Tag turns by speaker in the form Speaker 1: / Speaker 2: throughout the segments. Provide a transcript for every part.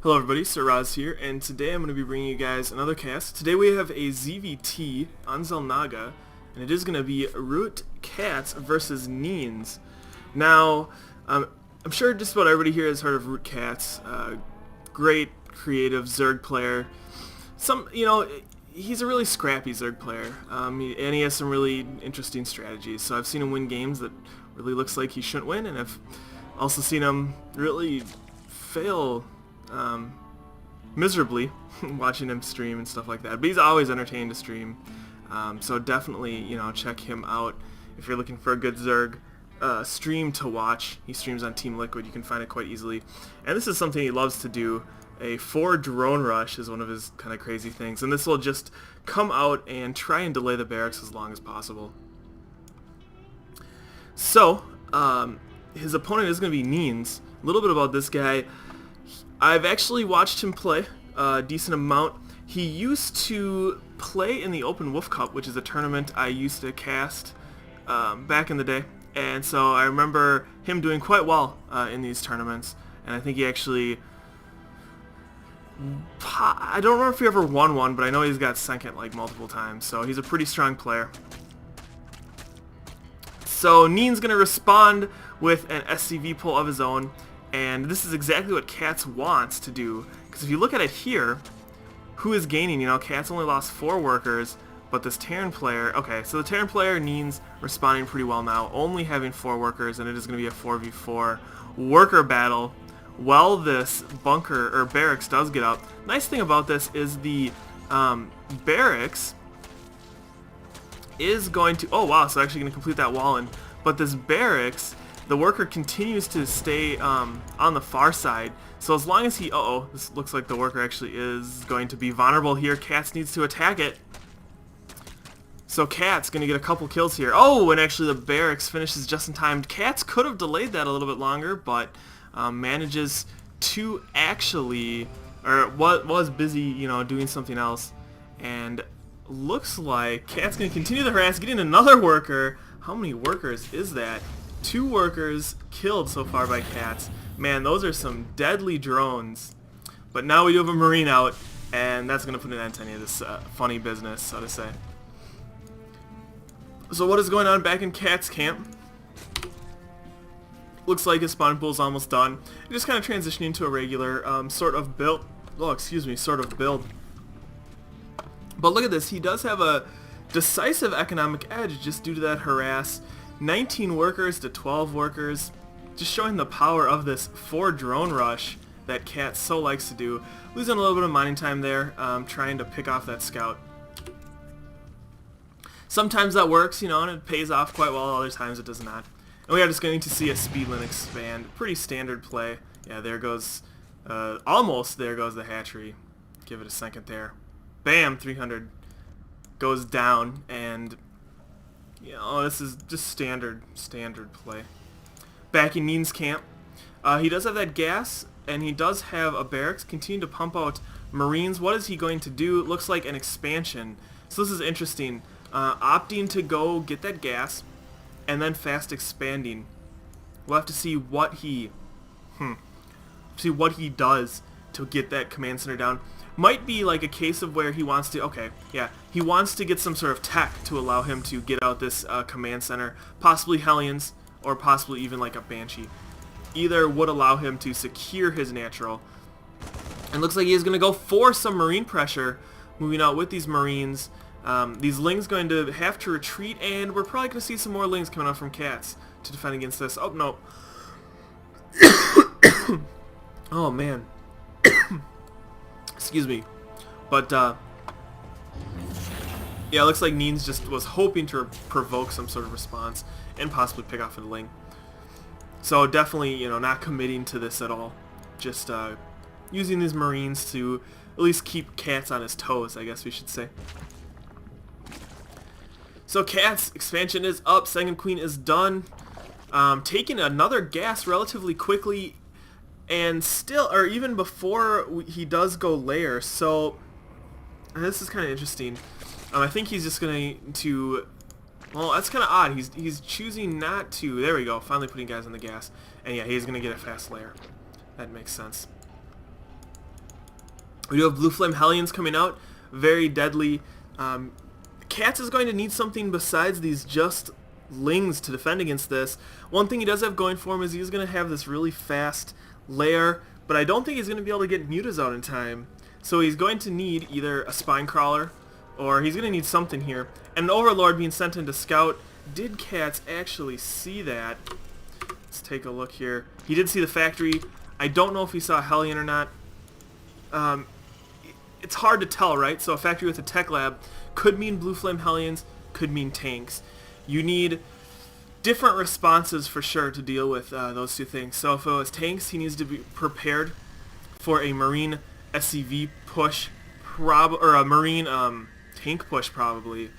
Speaker 1: Hello everybody, Sir Raz here, and today I'm going to be bringing you guys another cast. Today we have a ZVT on Zelnaga, and it is going to be Root Catz versus Neans. Now, I'm sure just about everybody here has heard of Root Catz. Great, creative Zerg player. He's a really scrappy Zerg player, and he has some really interesting strategies. So I've seen him win games that really looks like he shouldn't win, and I've also seen him really fail miserably watching him stream and stuff like that. But he's always entertaining to stream, so definitely check him out if you're looking for a good Zerg stream to watch. He streams on Team Liquid. You can find it quite easily, and this is something he loves to do. A 4 drone rush is one of his kind of crazy things, and this will just come out and try and delay the barracks as long as possible. So his opponent is going to be Neans. A little bit about this guy. I've actually watched him play a decent amount. He used to play in the Open Wolf Cup, which is a tournament I used to cast back in the day, and so I remember him doing quite well in these tournaments, and I think he actually, I don't remember if he ever won one, but I know he's got second like multiple times, so he's a pretty strong player. So Nean's going to respond with an SCV pull of his own, and this is exactly what Catz wants to do, because if you look at it here, who is gaining? Catz only lost 4 workers, but this Terran player, okay, so the Terran player, Neans, responding pretty well now, only having 4 workers, and it is going to be a 4v4 worker battle. Well, this bunker, or barracks, does get up. Nice thing about this is the barracks is going to, oh wow, so actually going to complete that wall in, but this barracks, the worker continues to stay on the far side, so as long as he, this looks like the worker actually is going to be vulnerable here. Catz needs to attack it. So Catz going to get a couple kills here. Oh, and actually the barracks finishes just in time. Catz could have delayed that a little bit longer, but manages to actually, or was busy, doing something else, and looks like Catz going to continue the harass, getting another worker. How many workers is that? 2 workers killed so far by Catz. Man, those are some deadly drones. But now we do have a Marine out, and that's going to put an end to any of this funny business, so to say. So what is going on back in Catz camp? Looks like his spawn pool is almost done. Just kind of transitioning to a regular sort of build. But look at this. He does have a decisive economic edge just due to that harass. 19 workers to 12 workers, just showing the power of this 4 drone rush that Catz so likes to do. Losing a little bit of mining time there, trying to pick off that scout. Sometimes that works, and it pays off quite well, other times it does not. And we are just going to see a speedlin expand. Pretty standard play. Yeah, there goes, almost there goes the hatchery. Give it a second there. Bam, 300 goes down, and this is just standard play. Back in Neans camp, he does have that gas, and he does have a barracks. Continue to pump out Marines. What is he going to do? It looks like an expansion. So this is interesting. Opting to go get that gas, and then fast expanding. We'll have to see what he does to get that command center down. Might be like a case of where he wants to, he wants to get some sort of tech to allow him to get out this command center, possibly Hellions, or possibly even like a Banshee. Either would allow him to secure his natural. And looks like he is going to go for some Marine pressure, moving out with these Marines. These Lings going to have to retreat, and we're probably going to see some more Lings coming out from Catz to defend against this. Oh, no. Oh, man. Excuse me. But, yeah, it looks like Neans just was hoping to provoke some sort of response and possibly pick off a Ling. So definitely, not committing to this at all. Just using these Marines to at least keep Catz on his toes, I guess we should say. So Catz expansion is up. Second Queen is done. Taking another gas relatively quickly, and still, or even before he does go layer. So this is kind of interesting. I think he's just going to, well, that's kind of odd. He's choosing not to. There we go. Finally putting guys on the gas. And yeah, he's going to get a fast layer. That makes sense. We do have Blue Flame Hellions coming out, very deadly. Catz is going to need something besides these just Lings to defend against this. One thing he does have going for him is he's going to have this really fast lair, but I don't think he's going to be able to get Mutas out in time. So he's going to need either a Spine Crawler, or he's going to need something here. And an Overlord being sent in to scout. Did Catz actually see that? Let's take a look here. He did see the factory. I don't know if he saw a Hellion or not. It's hard to tell, right? So a factory with a tech lab could mean Blue Flame Hellions, could mean tanks. You need different responses for sure to deal with those two things. So if it was tanks, he needs to be prepared for a Marine SCV push, or a Marine tank push probably.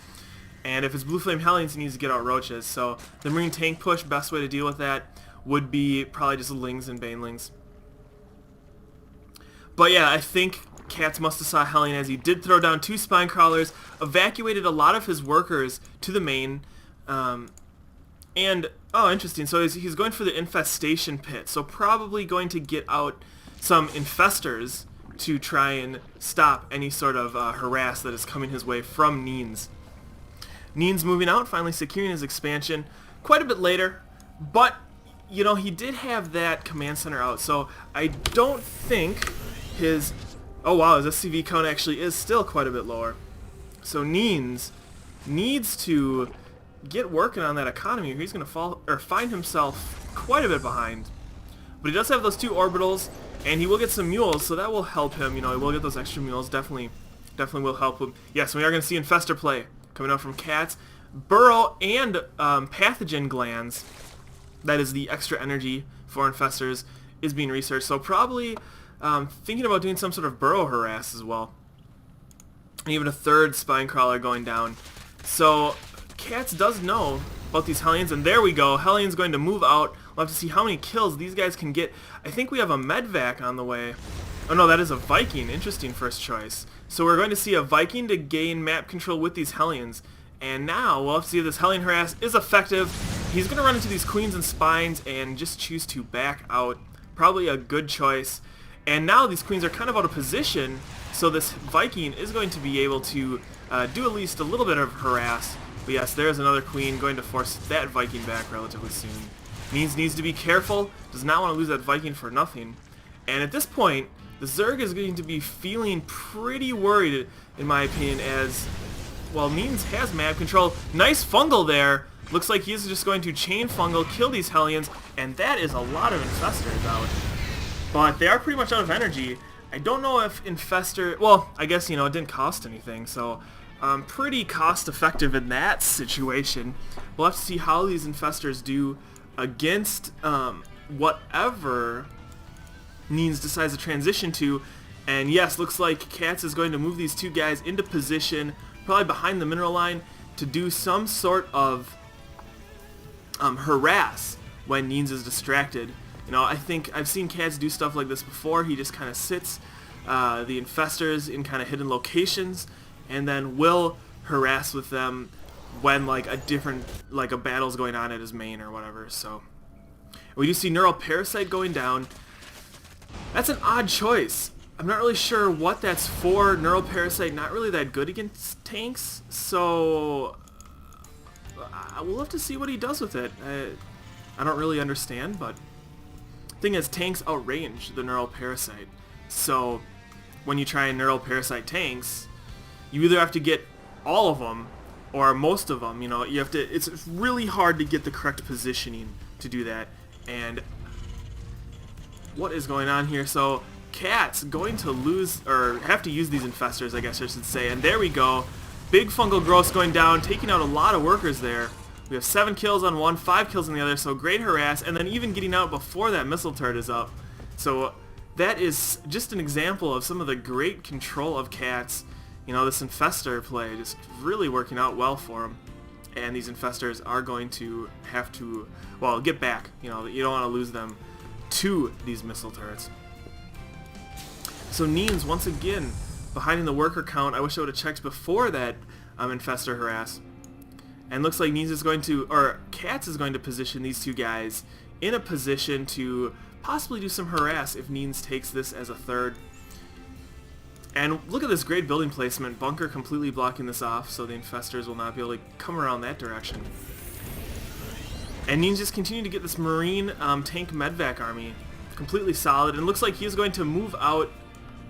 Speaker 1: And if it's Blue Flame Hellions, he needs to get out Roaches. So the Marine tank push, best way to deal with that would be probably just Lings and Banelings. But yeah, I think Catz must have saw Hellion, as he did throw down 2 Spine Crawlers, evacuated a lot of his workers to the main, and, oh, interesting, so he's going for the Infestation Pit, so probably going to get out some Infestors to try and stop any sort of harass that is coming his way from Neans. Neans moving out, finally securing his expansion quite a bit later, but, you know, he did have that command center out, so I don't think his... Oh wow, his SCV count actually is still quite a bit lower. So Neans needs to get working on that economy, or he's going to find himself quite a bit behind. But he does have those 2 orbitals, and he will get some mules, so that will help him. You know, he will get those extra mules. Definitely will help him. Yes, we are going to see Infestor play coming out from Catz. Burrow and pathogen glands, that is the extra energy for Infestors, is being researched. So probably thinking about doing some sort of burrow harass as well. And even a 3rd Spine Crawler going down. So Catz does know about these Hellions, and there we go. Hellion's going to move out. We'll have to see how many kills these guys can get. I think we have a Medvac on the way. Oh no, that is a Viking. Interesting first choice. So we're going to see a Viking to gain map control with these Hellions. And now we'll have to see if this Hellion harass is effective. He's going to run into these Queens and Spines and just choose to back out. Probably a good choice. And now these Queens are kind of out of position, so this Viking is going to be able to do at least a little bit of harass. But yes, there's another Queen going to force that Viking back relatively soon. Needs to be careful, does not want to lose that Viking for nothing. And at this point, the Zerg is going to be feeling pretty worried, in my opinion, as, well, Neans has map control. Nice fungal there. Looks like he's just going to chain fungal, kill these Hellions, and that is a lot of Infestors out. But they are pretty much out of energy. I don't know if Infestor... Well, I guess, you know, it didn't cost anything, so pretty cost-effective in that situation. We'll have to see how these Infestors do against whatever Neans decides to transition to. And yes, looks like Catz is going to move these 2 guys into position, probably behind the mineral line, to do some sort of harass when Neans is distracted. You know, I think I've seen Catz do stuff like this before. He just kind of sits the Infestors in kind of hidden locations, and then will harass with them when like a battle's going on at his main or whatever. So we do see Neural Parasite going down. That's an odd choice. I'm not really sure what that's for. Neural Parasite not really that good against tanks, so we'll have to see what he does with it. I don't really understand, but thing is, tanks outrange the Neural Parasite. So when you try and Neural Parasite tanks, you either have to get all of them or most of them. You know, you have to. It's really hard to get the correct positioning to do that. And what is going on here? So Catz going to lose, or have to use these Infestors, I guess I should say. And there we go. Big fungal growth going down, taking out a lot of workers there. We have 7 kills on one, 5 kills on the other, so great harass, and then even getting out before that missile turret is up. So that is just an example of some of the great control of Catz. You know, this Infestor play just really working out well for him. And these Infestors are going to have to, well, get back. You know, you don't want to lose them to these missile turrets. So Neans, once again, behind in the worker count. I wish I would have checked before that Infestor harass. And looks like Neans is going to, or Catz is going to position these 2 guys in a position to possibly do some harass if Neans takes this as a 3rd. And look at this great building placement. Bunker completely blocking this off, so the infestors will not be able to come around that direction. And Neans just continue to get this Marine tank medvac army completely solid. And looks like he's going to move out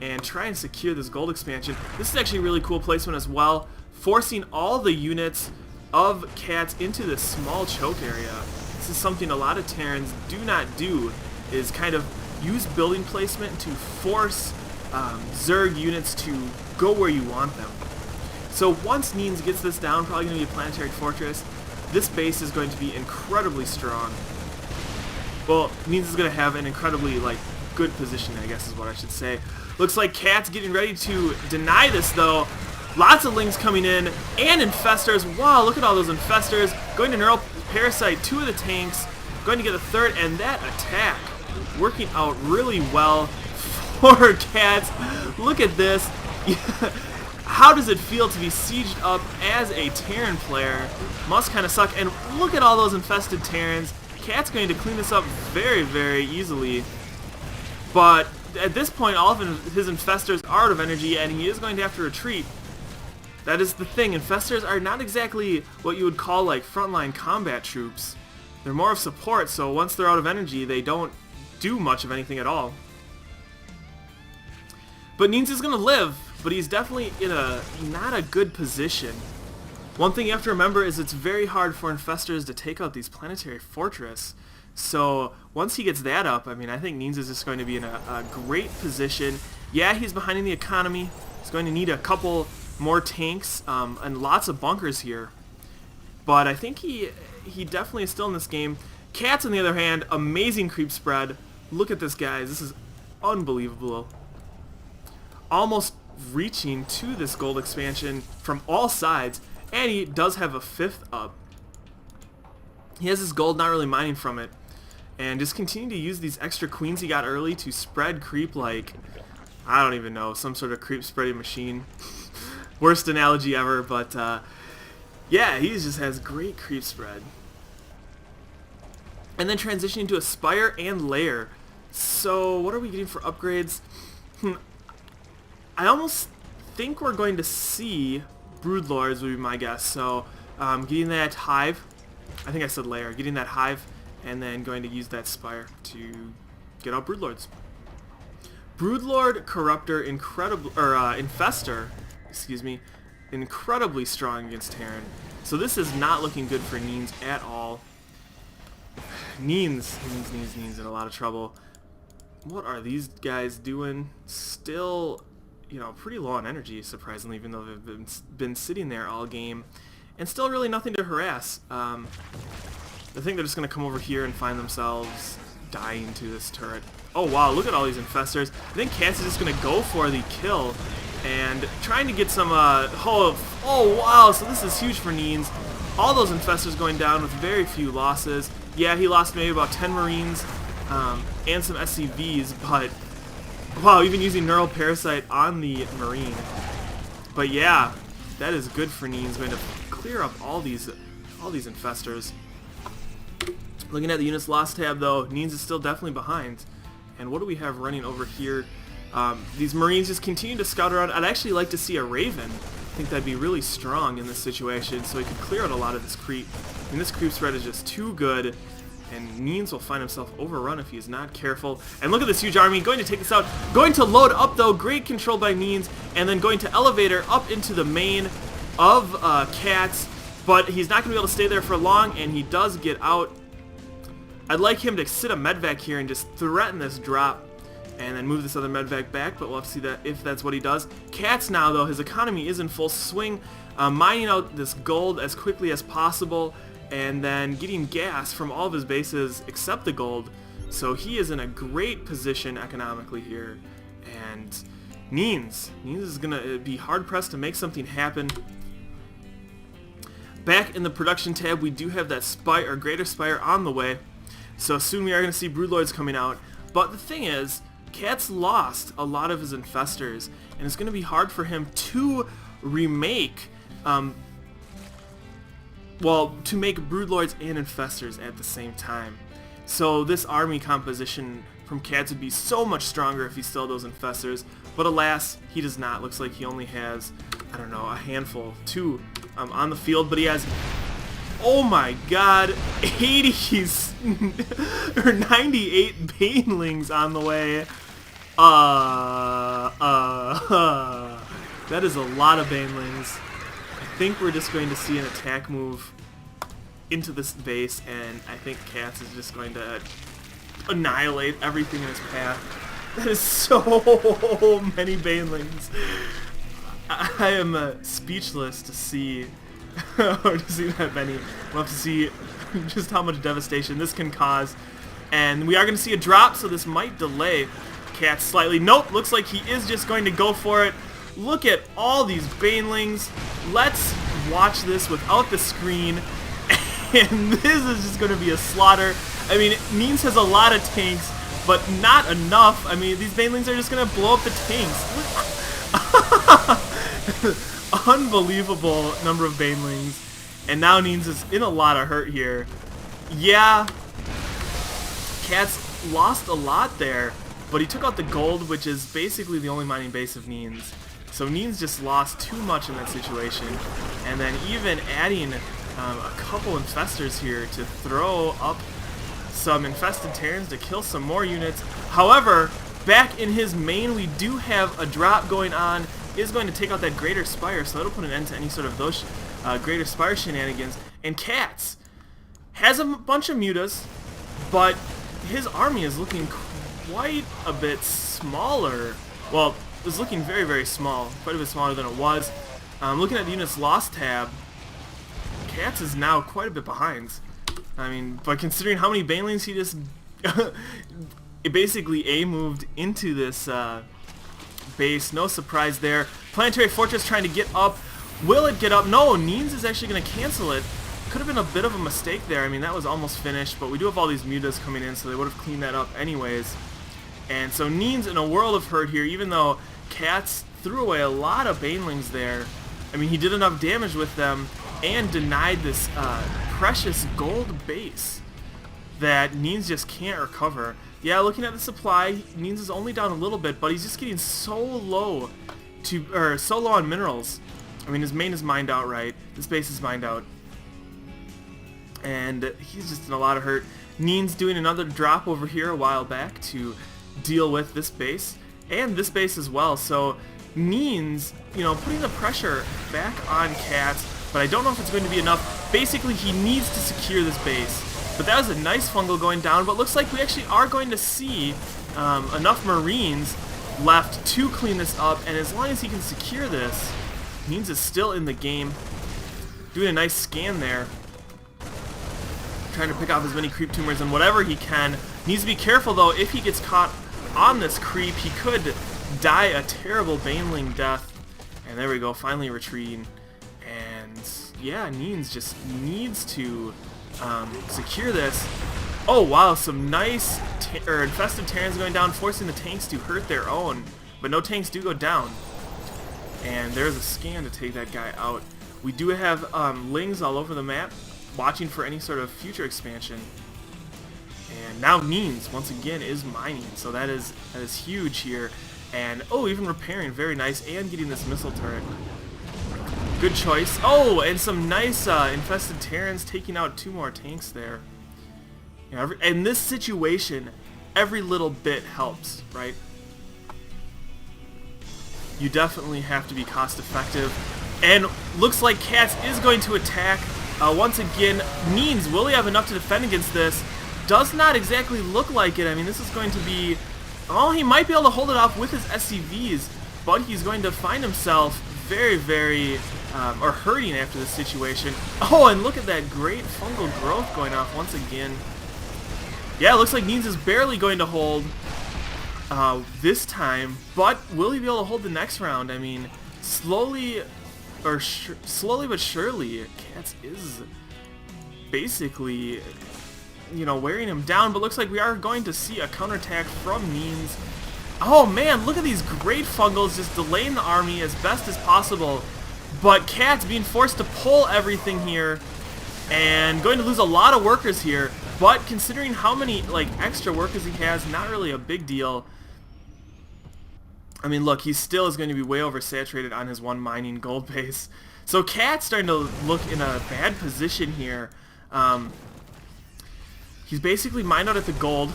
Speaker 1: and try and secure this gold expansion. This is actually a really cool placement as well, forcing all the units of Catz into this small choke area. This is something a lot of Terrans do not do, is kind of use building placement to force Zerg units to go where you want them. So once Neans gets this down, probably going to be a planetary fortress, this base is going to be incredibly strong. Well, Neans is going to have an incredibly good position, I guess is what I should say. Looks like Catz getting ready to deny this though. Lots of Lings coming in, and Infestors. Wow, look at all those Infestors. Going to Neural Parasite 2 of the tanks, going to get a third, and that attack working out really well for Catz. Look at this. How does it feel to be sieged up as a Terran player? Must kind of suck. And look at all those infested Terrans. Catz going to clean this up very, very easily. But at this point, all of his Infestors are out of energy, and he is going to have to retreat. That is the thing. Infestors are not exactly what you would call frontline combat troops. They're more of support, so once they're out of energy, they don't do much of anything at all. But Neans is going to live, but he's definitely in not a good position. One thing you have to remember is it's very hard for Infestors to take out these planetary fortress. So once he gets that up, I mean, I think Neans is just going to be in a great position. Yeah, he's behind in the economy. He's going to need a couple more tanks and lots of bunkers here. But I think he definitely is still in this game. Catz, on the other hand, amazing creep spread. Look at this, guys. This is unbelievable. Almost reaching to this gold expansion from all sides, and he does have a 5th up. He has his gold, not really mining from it, and just continue to use these extra queens he got early to spread creep like, I don't even know, some sort of creep spreading machine. Worst analogy ever, but yeah, he just has great creep spread. And then transitioning to a Spire and Lair. So what are we getting for upgrades? I almost think we're going to see Broodlords would be my guess. So getting that Hive, I think I said Lair, getting that Hive, and then going to use that Spire to get out Broodlords. Broodlord, Corruptor, Infestor, excuse me, incredibly strong against Terran. So this is not looking good for Neans at all. Neans in a lot of trouble. What are these guys doing? Still, pretty low on energy, surprisingly, even though they've been sitting there all game. And still really nothing to harass. I think they're just going to come over here and find themselves dying to this turret. Oh wow, look at all these Infestors. I think Catz is just going to go for the kill and trying to get some, oh wow, so this is huge for Neans. All those Infestors going down with very few losses. Yeah, he lost maybe about 10 Marines and some SCVs, but wow, even using Neural Parasite on the Marine. But yeah, that is good for Neans. Going to clear up all these Infestors. Looking at the units lost tab though, Neans is still definitely behind. And what do we have running over here? These Marines just continue to scout around. I'd actually like to see a Raven. I think that'd be really strong in this situation, so he could clear out a lot of this creep. I mean, this creep spread is just too good, and Neans will find himself overrun if he's not careful. And look at this huge army, going to take this out. Going to load up though, great control by Neans, and then going to elevator up into the main of Catz, but he's not going to be able to stay there for long, and he does get out. I'd like him to sit a medvac here and just threaten this drop and then move this other medvac back, but we'll have to see that if that's what he does. Catz now, though, his economy is in full swing, mining out this gold as quickly as possible, and then getting gas from all of his bases except the gold. So he is in a great position economically here, and Neans is going to be hard-pressed to make something happen. Back in the production tab, we do have that Spire, or Greater Spire, on the way. So soon we are going to see Broodlords coming out. But the thing is, Catz lost a lot of his Infestors, and it's going to be hard for him to remake, to make Broodlords and Infestors at the same time. So this army composition from Catz would be so much stronger if he still had those infestors, but alas, he does not. Looks like he only has, I don't know, a handful, 2 on the field, but he has, oh my god, 80s or 98 banelings on the way. That is a lot of banelings. I think we're just going to see an attack move into this base, and I think Catz is just going to annihilate everything in his path. That is so many banelings. I am speechless to see or to see that many. We'll have to see just how much devastation this can cause. And we are going to see a drop, so this might delay Catz slightly. Nope, looks like he is just going to go for it. Look at all these banelings. Let's watch this without the screen. And this is just going to be a slaughter. I mean, Neans has a lot of tanks, but not enough. I mean, these banelings are just going to blow up the tanks. Unbelievable number of banelings. And now Neans is in a lot of hurt here. Yeah, Catz lost a lot there, but he took out the gold, which is basically the only mining base of Neans. So Neans just lost too much in that situation. And then even adding a couple infestors here to throw up some infested Terrans to kill some more units. However, back in his main, we do have a drop going on. Is going to take out that Greater Spire, so that'll put an end to any sort of those Greater Spire shenanigans. And Catz has a bunch of mutas, but his army is looking quite a bit smaller. Well, it was looking very, very small, quite a bit smaller than it was. Looking at the units lost tab, Catz is now quite a bit behind. I mean, but considering how many banelings he just it basically A-moved into this base, no surprise there. Planetary Fortress trying to get up. Will it get up? No, Neans is actually going to cancel it. Could have been a bit of a mistake there. I mean, that was almost finished, but we do have all these mutas coming in, so they would have cleaned that up anyways. And so Neans in a world of hurt here, even though Catz threw away a lot of banelings there. I mean, he did enough damage with them and denied this precious gold base that Neans just can't recover. Yeah, looking at the supply, Neans is only down a little bit, but he's just getting so low on minerals. I mean, his main is mined out, right? This base is mined out. And he's just in a lot of hurt. Neans doing another drop over here a while back to deal with this base, and this base as well. So Neans, you know, putting the pressure back on Catz, but I don't know if it's going to be enough. Basically, he needs to secure this base. But that was a nice fungal going down, but looks like we actually are going to see enough Marines left to clean this up, and as long as he can secure this, Neans is still in the game. Doing a nice scan there. Trying to pick off as many creep tumors and whatever he can. Needs to be careful though, if he gets caught on this creep, he could die a terrible baneling death. And there we go, finally retreating. And yeah, Neans just needs to secure this. Oh wow, some nice infested Terrans going down, forcing the tanks to hurt their own. But no tanks do go down. And there's a scan to take that guy out. We do have lings all over the map, watching for any sort of future expansion. And now Neans, once again, is mining, so that is huge here. And, oh, even repairing, very nice, and getting this missile turret. Good choice. Oh, and some nice infested Terrans taking out 2 more tanks there. You know, in this situation, every little bit helps, right? You definitely have to be cost effective. And looks like Catz is going to attack. Once again, Neans, will he have enough to defend against this? Does not exactly look like it. I mean, this is going to be... Oh, he might be able to hold it off with his SCVs, but he's going to find himself very, very... or hurting after this situation. Oh, and look at that great fungal growth going off once again. Yeah, it looks like Neans is barely going to hold this time, but will he be able to hold the next round? I mean, slowly but surely, Catz is basically, you know, wearing him down, but looks like we are going to see a counterattack from Neans. Oh man, look at these great fungals just delaying the army as best as possible, but Catz being forced to pull everything here. and going to lose a lot of workers here, but considering how many like extra workers he has, not really a big deal. I mean, look, he still is going to be way oversaturated on his one mining gold base. So Catz starting to look in a bad position here. He's basically mined out at the gold,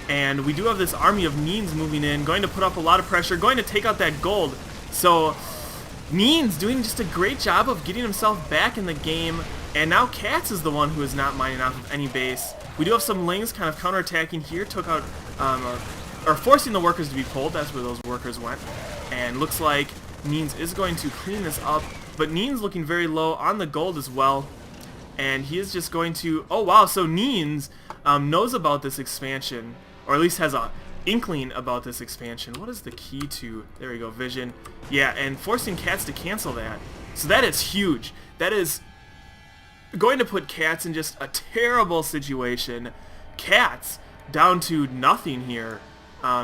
Speaker 1: and we do have this army of Neans moving in, going to put up a lot of pressure, going to take out that gold. So Neans doing just a great job of getting himself back in the game, and now Catz is the one who is not mining off of any base. We do have some Lings kind of counterattacking here, took out, or forcing the workers to be pulled. That's where those workers went. And looks like Neans is going to clean this up, but Neans looking very low on the gold as well. And he is just going to, oh wow, so Neans knows about this expansion, or at least has a inkling about this expansion. What is the key to, there we go, vision. Yeah, and forcing Catz to cancel that. So that is huge. That is going to put Catz in just a terrible situation. Catz down to nothing here.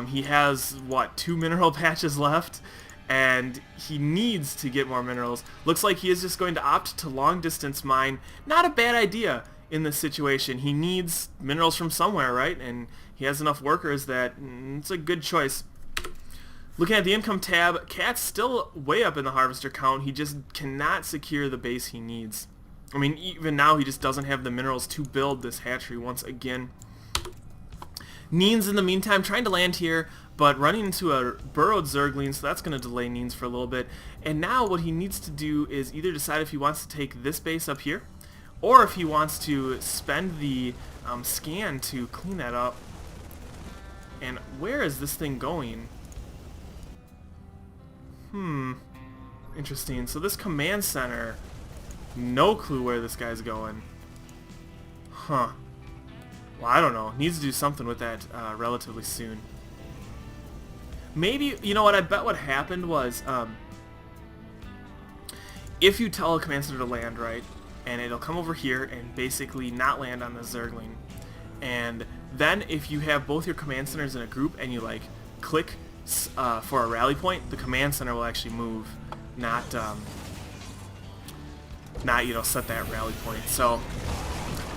Speaker 1: He has, what, 2 mineral patches left? And he needs to get more minerals. Looks like he is just going to opt to long distance mine. Not a bad idea in this situation. He needs minerals from somewhere, right? And he has enough workers that it's a good choice. Looking at the income tab, Catz still way up in the harvester count. He just cannot secure the base he needs. I mean, even now he just doesn't have the minerals to build this hatchery once again. Neans in the meantime trying to land here, but running into a burrowed Zergling, so that's going to delay Neans for a little bit. And now what he needs to do is either decide if he wants to take this base up here, or if he wants to spend the scan to clean that up. And where is this thing going? Interesting. So this command center, no clue where this guy's going. Huh. Well, I don't know. Needs to do something with that relatively soon. Maybe, you know what, I bet what happened was, if you tell a command center to land, right, and it'll come over here and basically not land on the Zergling, and then if you have both your command centers in a group and you, like, click for a rally point, the command center will actually move, not you know, set that rally point. So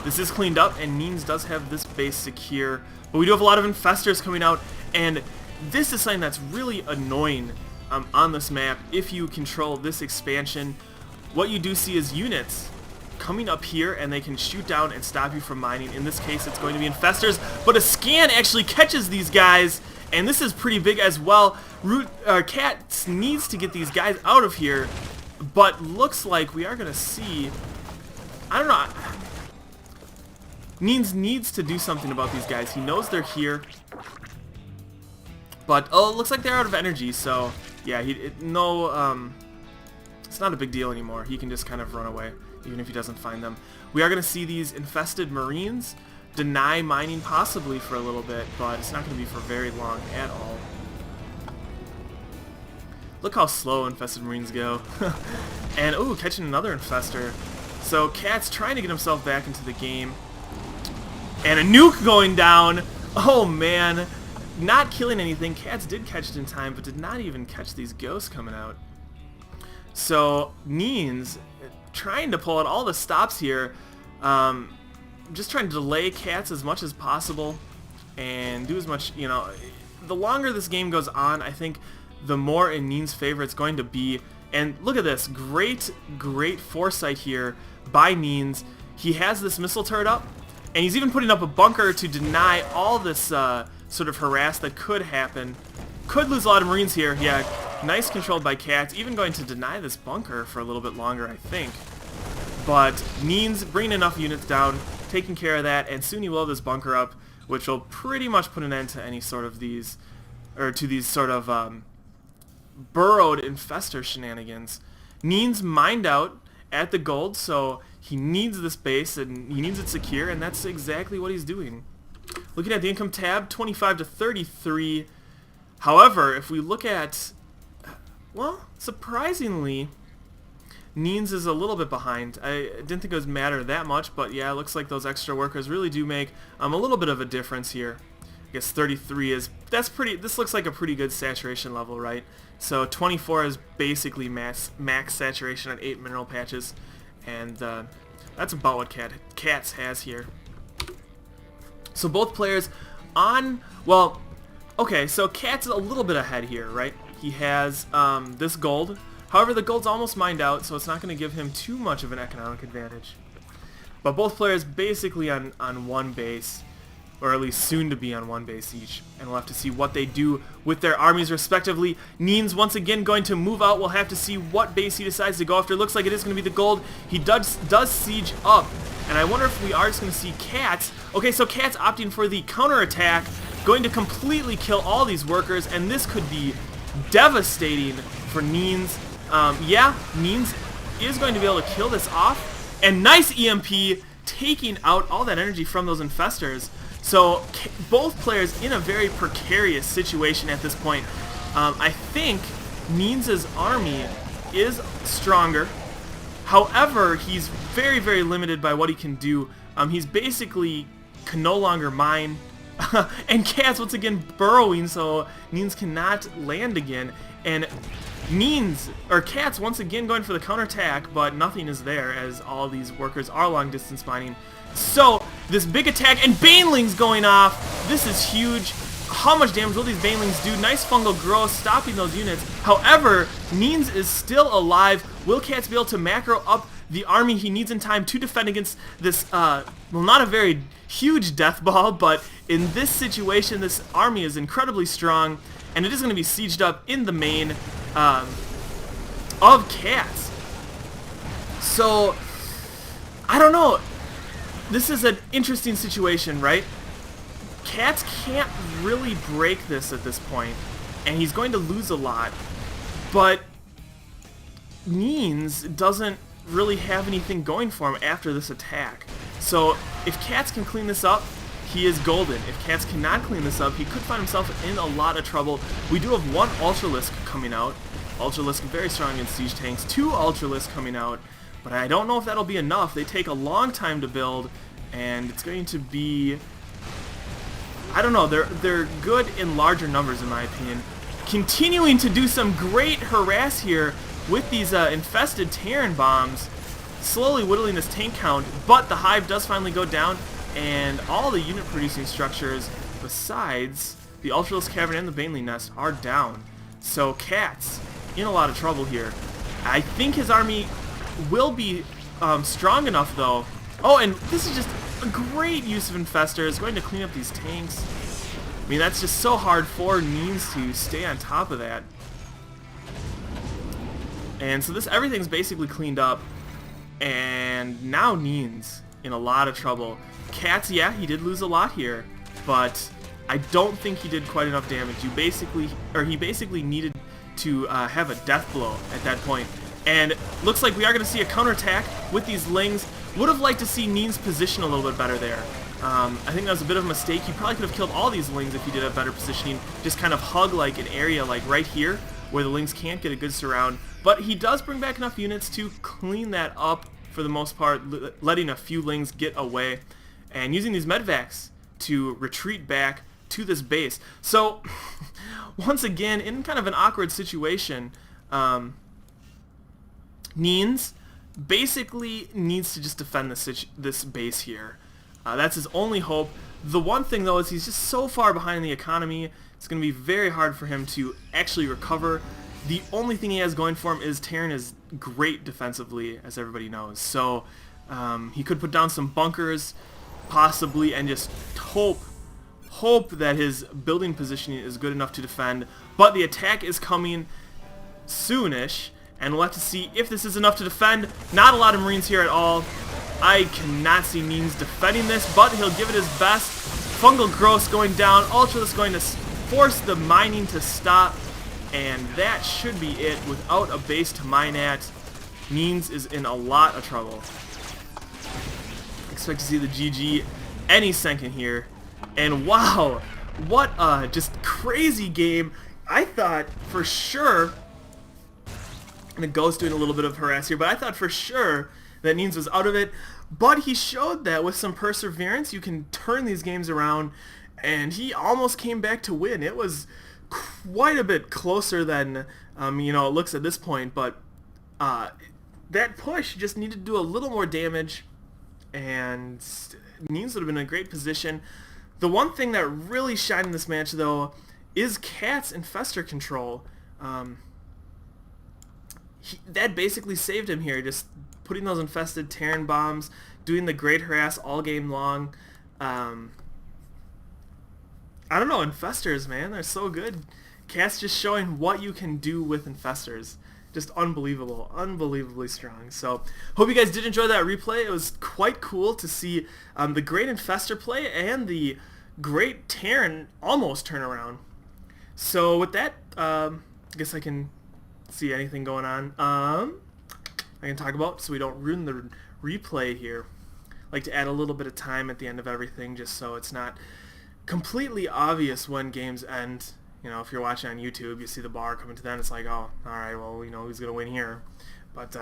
Speaker 1: this is cleaned up, and Neans does have this base secure, but we do have a lot of infestors coming out, and this is something that's really annoying on this map. If you control this expansion, what you do see is units coming up here, and they can shoot down and stop you from mining. In this case, it's going to be infestors, but a scan actually catches these guys, and this is pretty big as well. Catz needs to get these guys out of here, but looks like we are going to see, I don't know, Neans needs to do something about these guys. He knows they're here, but oh, it looks like they're out of energy. So yeah, it's not a big deal anymore. He can just kind of run away, even if he doesn't find them. We are going to see these infested Marines deny mining possibly for a little bit, but it's not going to be for very long at all. Look how slow infested Marines go. And oh, catching another infestor. So Catz trying to get himself back into the game. And a nuke going down. Oh man. Not killing anything. Catz did catch it in time, but did not even catch these ghosts coming out. So Neans trying to pull out all the stops here. Just trying to delay Catz as much as possible and do as much, you know, the longer this game goes on, I think the more in Neans' favor it's going to be. And look at this, great foresight here by Neans. He has this missile turret up, and he's even putting up a bunker to deny all this sort of harass that could happen. Could lose a lot of Marines here. Yeah, nice control by Catz, even going to deny this bunker for a little bit longer, I think. But Neans bringing enough units down, taking care of that, and soon he will have this bunker up, which will pretty much put an end to any sort of these, or to these sort of burrowed infestor shenanigans. Neans mined out at the gold, so he needs this base and he needs it secure, and that's exactly what he's doing. Looking at the income tab, 25 to 33. However, if we look at, well, surprisingly, Neans is a little bit behind. I didn't think it would matter that much, but yeah, it looks like those extra workers really do make a little bit of a difference here. I guess 33 is, that's pretty, this looks like a pretty good saturation level, right? So 24 is basically max saturation at 8 mineral patches, and That's about what Catz has here. So both players on, well, okay, so Catz is a little bit ahead here, right? He has this gold. However, the gold's almost mined out, so it's not going to give him too much of an economic advantage. But both players basically on one base, or at least soon to be on one base each. And we'll have to see what they do with their armies respectively. Neans once again going to move out. We'll have to see what base he decides to go after. It looks like it is going to be the gold. He does siege up. And I wonder if we are just going to see Catz. Okay, so Catz opting for the counterattack, going to completely kill all these workers, and this could be devastating for Neans. Yeah, Neans is going to be able to kill this off. And nice EMP, taking out all that energy from those infestors. So both players in a very precarious situation at this point. I think Neans' army is stronger. However, he's very, very limited by what he can do. He's basically can no longer mine. And Catz once again burrowing, so Neans cannot land again. And Catz once again going for the counterattack, but nothing is there as all these workers are long distance mining. So this big attack and banelings going off. This is huge. How much damage will these banelings do? Nice fungal growth stopping those units. However, Neans is still alive. Will Catz be able to macro up the army he needs in time to defend against this, well, not a very huge death ball, but in this situation, this army is incredibly strong, and it is going to be sieged up in the main of Catz. So, I don't know. This is an interesting situation, right? Catz can't really break this at this point, and he's going to lose a lot, but Neans doesn't really have anything going for him after this attack. So if Catz can clean this up, he is golden. If Catz cannot clean this up, he could find himself in a lot of trouble. We do have one Ultralisk coming out. Ultralisk very strong against siege tanks. 2 Ultralisk coming out, but I don't know if that'll be enough. They take a long time to build, and it's going to be, I don't know, they're good in larger numbers in my opinion. Continuing to do some great harass here with these infested Terran bombs, slowly whittling this tank count, but the hive does finally go down, and all the unit producing structures besides the Ultralisk Cavern and the Baneling Nest are down. So Catz in a lot of trouble here. I think his army will be strong enough though. Oh, and this is just a great use of infestors, going to clean up these tanks. I mean, that's just so hard for Neans to stay on top of that. And so everything's basically cleaned up, and now Neans in a lot of trouble. Catz, yeah, he did lose a lot here, but I don't think he did quite enough damage. He basically needed to have a death blow at that point. And looks like we are going to see a counterattack with these Lings. Would have liked to see Neans position a little bit better there. I think that was a bit of a mistake. He probably could have killed all these Lings if he did have better positioning. Just kind of hug like an area like right here where the Lings can't get a good surround. But he does bring back enough units to clean that up for the most part, letting a few Lings get away and using these medvacs to retreat back to this base. So once again, in kind of an awkward situation, Neans basically needs to just defend this base here. That's his only hope. The one thing though is he's just so far behind in the economy, it's going to be very hard for him to actually recover. The only thing he has going for him is Terran is great defensively, as everybody knows. So he could put down some bunkers, possibly, and just hope that his building positioning is good enough to defend. But the attack is coming soonish, and we'll have to see if this is enough to defend. Not a lot of Marines here at all. I cannot see Neans defending this, but he'll give it his best. Fungal growth going down. Ultralisk going to force the mining to stop, and that should be it. Without a base to mine at, Neans is in a lot of trouble. Expect to see the GG any second here. And wow, what a just crazy game. I thought for sure, and the Ghost doing a little bit of harass here, but I thought for sure that Neans was out of it. But he showed that with some perseverance, you can turn these games around, and he almost came back to win. It was quite a bit closer than it looks at this point, but that push just needed to do a little more damage, and Neans would have been in a great position. The one thing that really shined in this match, though, is Catz Infestor control. That basically saved him here, just putting those infested Terran bombs, doing the great harass all game long. I don't know, Infestors, man, they're so good. Catz just showing what you can do with Infestors. Just unbelievable, unbelievably strong. So, hope you guys did enjoy that replay. It was quite cool to see the great Infestor play and the great Terran almost turnaround. So, with that, I guess I can see anything going on. I can talk about, so we don't ruin the replay here. I like to add a little bit of time at the end of everything, just so it's not completely obvious when games end. You know, if you're watching on YouTube, you see the bar coming to the end, it's like, oh, alright, well, you know, who's going to win here? But,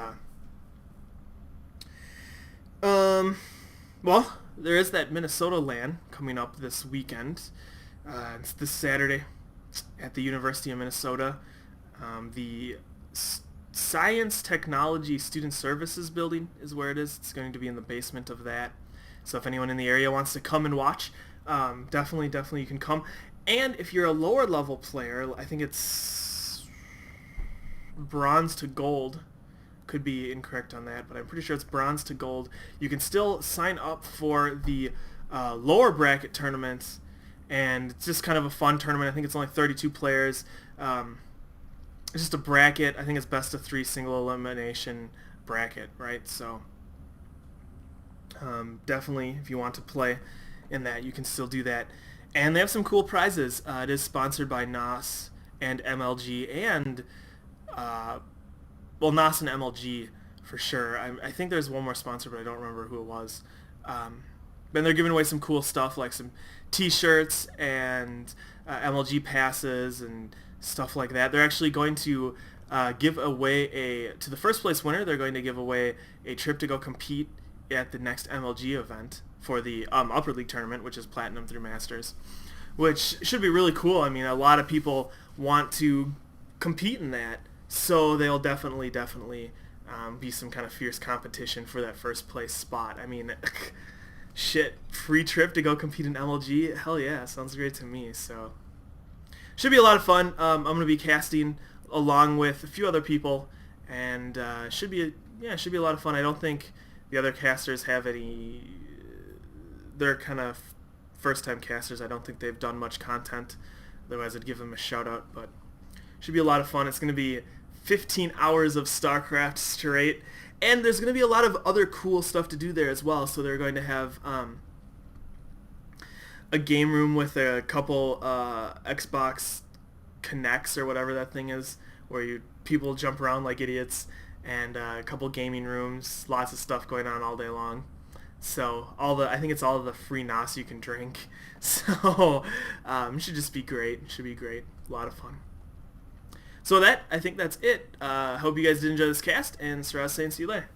Speaker 1: well, there is that Minnesota LAN coming up this weekend. It's this Saturday at the University of Minnesota. The Science Technology Student Services building is where it is. It's going to be in the basement of that. So if anyone in the area wants to come and watch, definitely you can come. And if you're a lower level player, I think it's bronze to gold. Could be incorrect on that, but I'm pretty sure it's bronze to gold. You can still sign up for the lower bracket tournaments, and it's just kind of a fun tournament. I think it's only 32 players. It's just a bracket. I think it's best of 3 single elimination bracket, right? So definitely, if you want to play in that, you can still do that. And they have some cool prizes. It is sponsored by NOS and MLG and, well, NOS and MLG for sure. I think there's one more sponsor, but I don't remember who it was. Then they're giving away some cool stuff like some T-shirts and MLG passes and stuff like that. They're actually going to give away to the first place winner, they're going to give away a trip to go compete at the next MLG event for the Upper League tournament, which is Platinum through Masters, which should be really cool. I mean, a lot of people want to compete in that, so they'll definitely be some kind of fierce competition for that first place spot. I mean, shit, free trip to go compete in MLG? Hell yeah, sounds great to me. So should be a lot of fun. I'm going to be casting along with a few other people, and should be a lot of fun. I don't think the other casters have any. They're kind of first-time casters. I don't think they've done much content. Otherwise, I'd give them a shout-out. But should be a lot of fun. It's going to be 15 hours of StarCraft straight. And there's going to be a lot of other cool stuff to do there as well. So they're going to have a game room with a couple Xbox Connects or whatever that thing is, where people jump around like idiots, and a couple gaming rooms, lots of stuff going on all day long. So I think it's all of the free NOS you can drink. So it should just be great. It should be great. A lot of fun. So with that, I think that's it. Hope you guys did enjoy this cast, and Saraz saying see you later.